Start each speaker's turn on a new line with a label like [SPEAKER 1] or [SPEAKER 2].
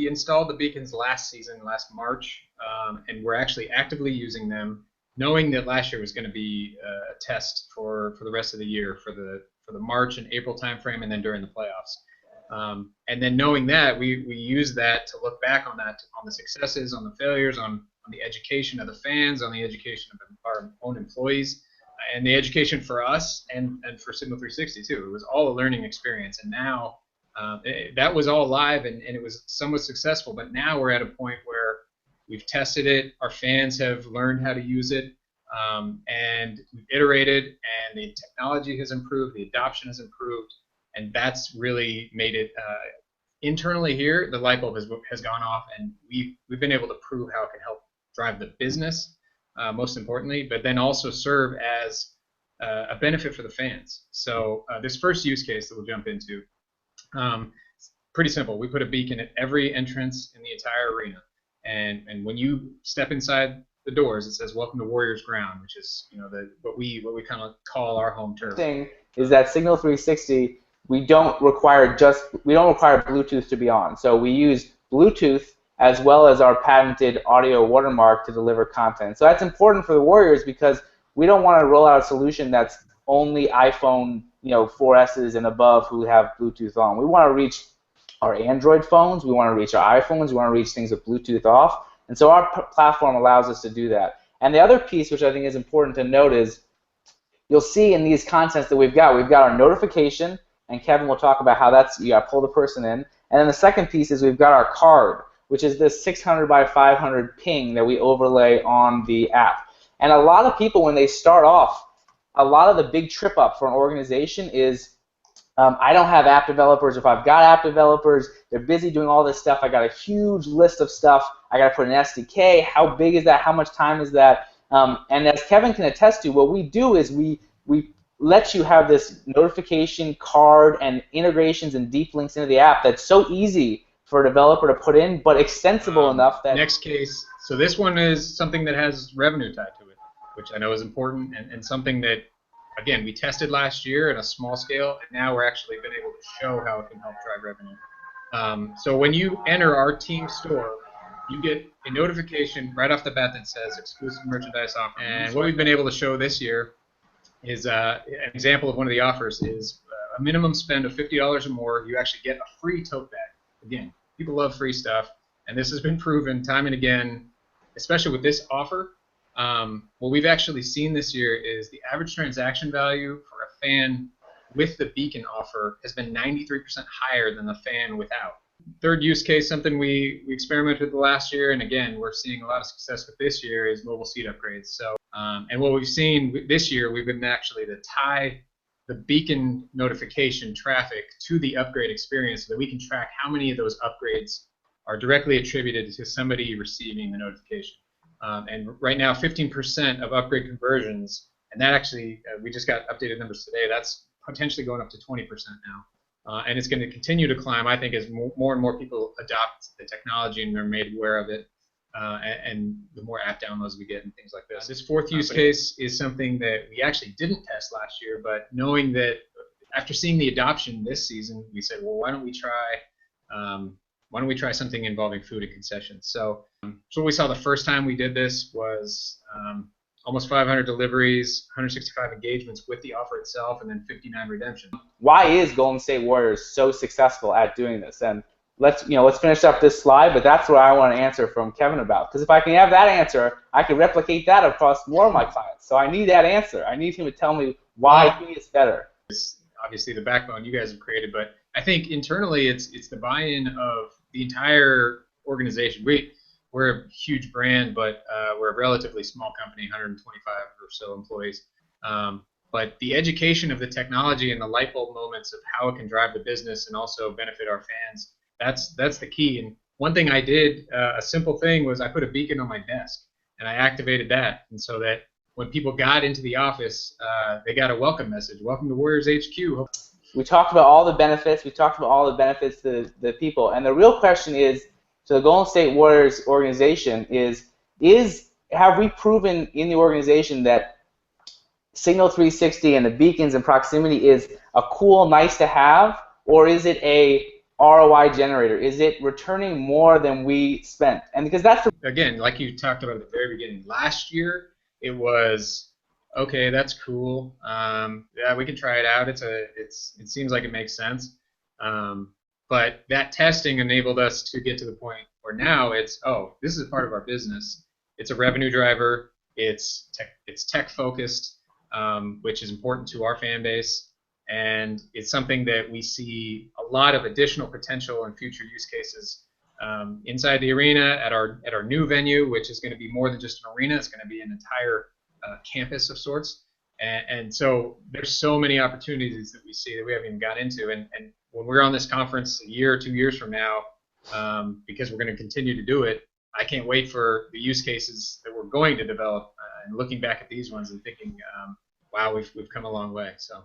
[SPEAKER 1] we installed the beacons last season, last March, and we're actually actively using them, knowing that last year was going to be a test for the rest of the year, for the March and April timeframe, and then during the playoffs. And then knowing that, we use that to look back on that, on the successes, on the failures, on the education of the fans, on the education of our own employees, and the education for us and for Signal 360 too. It was all a learning experience, and now that was all live and it was somewhat successful. But now we're at a point where we've tested it, our fans have learned how to use it, and we've iterated, and the technology has improved, the adoption has improved, and that's really made it internally here. The light bulb has gone off, and we've been able to prove how it can help drive the business, most importantly, but then also serve as a benefit for the fans. So this first use case that we'll jump into, pretty simple. We put a beacon at every entrance in the entire arena, and when you step inside the doors, it says "Welcome to Warriors Ground," which is what we kind of call our home turf.
[SPEAKER 2] Thing is that Signal 360, we don't require Bluetooth to be on. So we use Bluetooth as well as our patented audio watermark to deliver content. So that's important for the Warriors because we don't want to roll out a solution that's only iPhone 4Ss and above who have Bluetooth on. We want to reach our Android phones, we want to reach our iPhones, we want to reach things with Bluetooth off, and so our platform allows us to do that. And the other piece which I think is important to note is you'll see in these contents that we've got our notification, and Kevin will talk about how that's, you got to pull the person in, and then the second piece is we've got our card, which is this 600 by 500 ping that we overlay on the app. And a lot of people, when they start off, a lot of the big trip up for an organization is I don't have app developers. If I've got app developers, they're busy doing all this stuff. I got a huge list of stuff. I got to put an SDK. How big is that? How much time is that? And as Kevin can attest to, what we do is we let you have this notification card and integrations and deep links into the app that's so easy for a developer to put in, but extensible enough that...
[SPEAKER 1] Next case. So this one is something that has revenue tied to it, which I know is important, and something that, again, we tested last year at a small scale, and now we're actually been able to show how it can help drive revenue. So when you enter our team store, you get a notification right off the bat that says exclusive merchandise offer. And what we've been able to show this year is an example of one of the offers is a minimum spend of $50 or more, you actually get a free tote bag. Again, people love free stuff, and this has been proven time and again, especially with this offer. What we've actually seen this year is the average transaction value for a fan with the Beacon offer has been 93% higher than the fan without. Third use case, something we experimented with last year, and again, we're seeing a lot of success with this year, is mobile seat upgrades. So, and what we've seen this year, we've been actually to tie the Beacon notification traffic to the upgrade experience so that we can track how many of those upgrades are directly attributed to somebody receiving the notification. And right now, 15% of upgrade conversions, and that actually, we just got updated numbers today, that's potentially going up to 20% now. And it's going to continue to climb, I think, as more and more people adopt the technology and are made aware of it, and the more app downloads we get and things like this. This fourth use case is something that we actually didn't test last year, but knowing that after seeing the adoption this season, we said, well, why don't we try something involving food and concessions? So what we saw the first time we did this was almost 500 deliveries, 165 engagements with the offer itself, and then 59 redemptions.
[SPEAKER 2] Why is Golden State Warriors so successful at doing this? And let's finish up this slide, but that's what I want to answer from Kevin about. Because if I can have that answer, I can replicate that across more of my clients. So I need that answer. I need him to tell me why he is better.
[SPEAKER 1] It's obviously the backbone you guys have created, but I think internally it's the buy-in of the entire organization. We're a huge brand, but we're a relatively small company, 125 or so employees. But the education of the technology and the light bulb moments of how it can drive the business and also benefit our fans, that's the key. And one thing I did, a simple thing, was I put a beacon on my desk, and I activated that. And so that when people got into the office, they got a welcome message, welcome to Warriors HQ.
[SPEAKER 2] We talked about all the benefits. We talked about all the benefits to the people. And the real question is, to the Golden State Warriors organization is have we proven in the organization that Signal 360 and the beacons and proximity is a cool, nice to have, or is it a ROI generator? Is it returning more than we spent? And because that's the
[SPEAKER 1] Again, like you talked about at the very beginning, last year it was okay. That's cool. Yeah, we can try it out. It seems like it makes sense. Um, but that testing enabled us to get to the point where now it's, oh, this is part of our business. It's a revenue driver. It's tech focused, which is important to our fan base, and it's something that we see a lot of additional potential and future use cases inside the arena at our new venue, which is going to be more than just an arena. It's going to be an entire campus of sorts. And so there's so many opportunities that we see that we haven't even got into. And when we're on this conference a year or 2 years from now, because we're going to continue to do it, I can't wait for the use cases that we're going to develop and looking back at these ones and thinking, wow, we've come a long way. So.